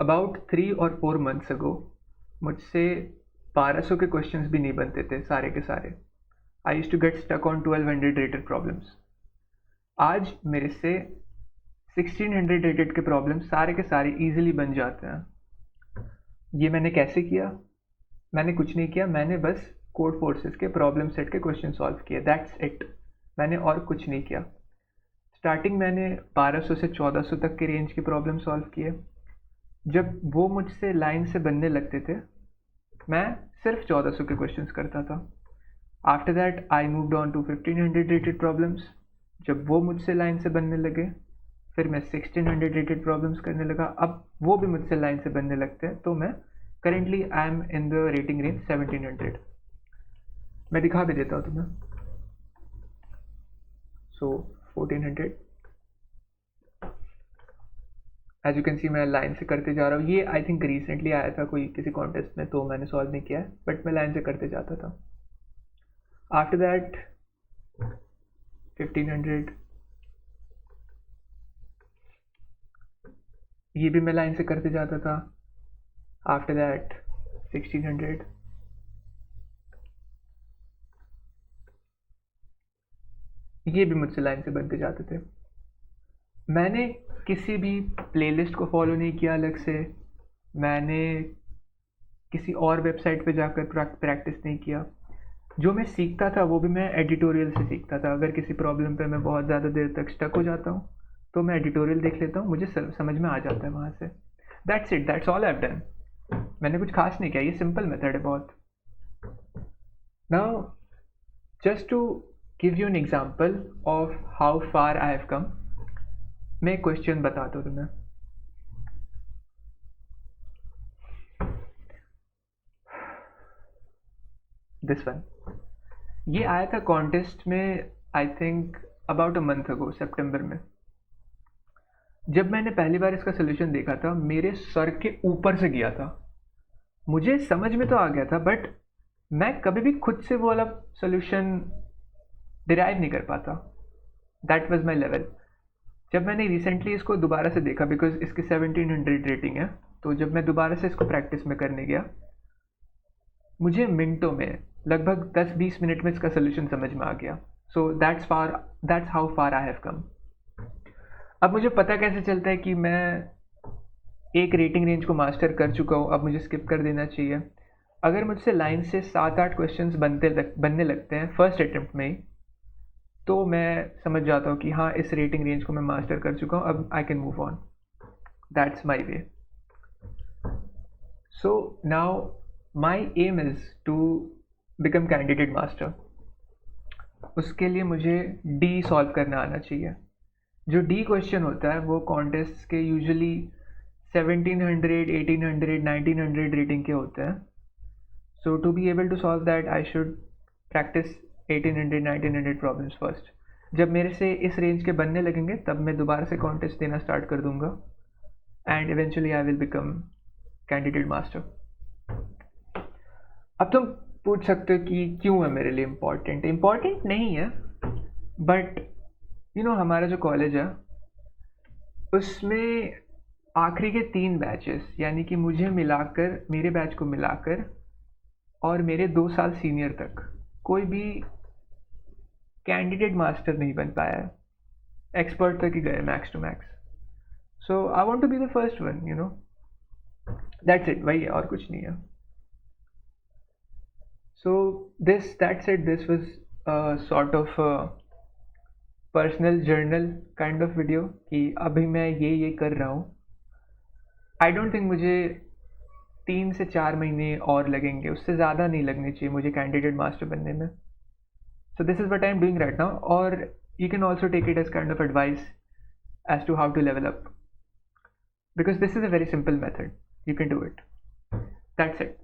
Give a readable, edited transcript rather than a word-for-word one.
About 3 और 4 months ago मुझसे 1200 के क्वेश्चंस भी नहीं बनते थे सारे के सारे. I used to get stuck on 1200 rated problems. आज मेरे से 1600 रेटेड के प्रॉब्लम्स सारे के सारे इजीली बन जाते हैं. ये मैंने कैसे किया? मैंने कुछ नहीं किया, मैंने बस कोड फोर्सेस के प्रॉब्लम सेट के क्वेश्चन सॉल्व किए. That's it. मैंने और कुछ नहीं किया. स्टार्टिंग मैंने 1200 से 1400 तक के रेंज के प्रॉब्लम सॉल्व किए. जब वो मुझसे लाइन से बनने लगते थे मैं सिर्फ 1400 के क्वेश्चंस करता था. After that I moved on to 1500 rated problems. जब वो मुझसे लाइन से बनने लगे फिर मैं 1600 रेटेड प्रॉब्लम्स करने लगा. अब वो भी मुझसे लाइन से बनने लगते हैं तो मैं currently I am in the rating range 1700. मैं दिखा भी देता हूँ तुम्हें. सो 1400 एज यू कैन सी मैं लाइन से करते जा रहा हूँ. ये आई थिंक रिसेंटली आया था कोई किसी कॉन्टेस्ट में तो मैंने सॉल्व नहीं किया है, बट मैं लाइन से करते जाता था. आफ्टर दैट 1500, ये भी मैं लाइन से करते जाता था. आफ्टर दैट 1600, ये भी मुझसे लाइन से बनते जाते थे. मैंने किसी भी प्लेलिस्ट को फॉलो नहीं किया अलग से. मैंने किसी और वेबसाइट पे जाकर प्रैक्टिस नहीं किया. जो मैं सीखता था वो भी मैं एडिटोरियल से सीखता था. अगर किसी प्रॉब्लम पे मैं बहुत ज़्यादा देर तक स्टक हो जाता हूँ तो मैं एडिटोरियल देख लेता हूँ, मुझे समझ में आ जाता है वहाँ से. That's it. That's all I have done. मैंने कुछ खास नहीं किया. ये सिंपल मेथड है बहुत. Now just to give you an example of how far I have come, मैं एक क्वेश्चन बताता हूँ तुम्हें. दिस वन, ये आया था कॉन्टेस्ट में I think about a month ago, सितंबर में. जब मैंने पहली बार इसका सोल्यूशन देखा था मेरे सर के ऊपर से गया था. मुझे समझ में तो आ गया था बट मैं कभी भी खुद से वो वाला सोल्यूशन डिराइव नहीं कर पाता. That was my level. जब मैंने रिसेंटली इसको दोबारा से देखा बिकॉज इसकी 1700 रेटिंग है, तो जब मैं दोबारा से इसको प्रैक्टिस में करने गया मुझे मिनटों में लगभग 10-20 मिनट में इसका सोल्यूशन समझ में आ गया. So that's how far I have कम. अब मुझे पता कैसे चलता है कि मैं एक रेटिंग रेंज को मास्टर कर चुका हूँ, अब मुझे स्किप कर देना चाहिए. अगर मुझसे लाइन से 7-8 क्वेश्चंस बनने लगते हैं फर्स्ट अटेम्प्ट में ही, तो मैं समझ जाता हूँ कि हाँ इस रेटिंग रेंज को मैं मास्टर कर चुका हूँ, अब I can move on. That's my way. So now my aim is to become candidate master. उसके लिए मुझे डी सॉल्व करना आना चाहिए. जो डी क्वेश्चन होता है वो कॉन्टेस्ट के यूजुअली 1700, 1800, 1900 रेटिंग के होते हैं. So to be able to solve that I should practice 1800, 1900 problems first. जब मेरे से इस रेंज के बनने लगेंगे तब मैं दोबारा से कॉन्टेस्ट देना स्टार्ट कर दूंगा and eventually I will become candidate master. अब तुम पूछ सकते हो कि क्यों है मेरे लिए इम्पॉर्टेंट नहीं है, बट यू नो हमारा जो कॉलेज है उसमें आखिरी के 3 बैचेस यानी कि मुझे मिलाकर, मेरे बैच को मिलाकर और मेरे 2 साल सीनियर तक कोई भी कैंडिडेट मास्टर नहीं बन पाया है. एक्सपर्ट तक ही गए max to max. So I want to be the first one, you know. That's it. वही है और कुछ नहीं है. So that's it. This was a sort of a personal journal kind of video कि अभी मैं ये कर रहा हूँ. आई डोंट थिंक मुझे 3 से 4 महीने और लगेंगे, उससे ज़्यादा नहीं लगने चाहिए मुझे कैंडिडेट मास्टर बनने में. So this is what I am doing right now. और you can also take it as kind of advice as to how to level up, because this is a very simple method. You can do it. That's it.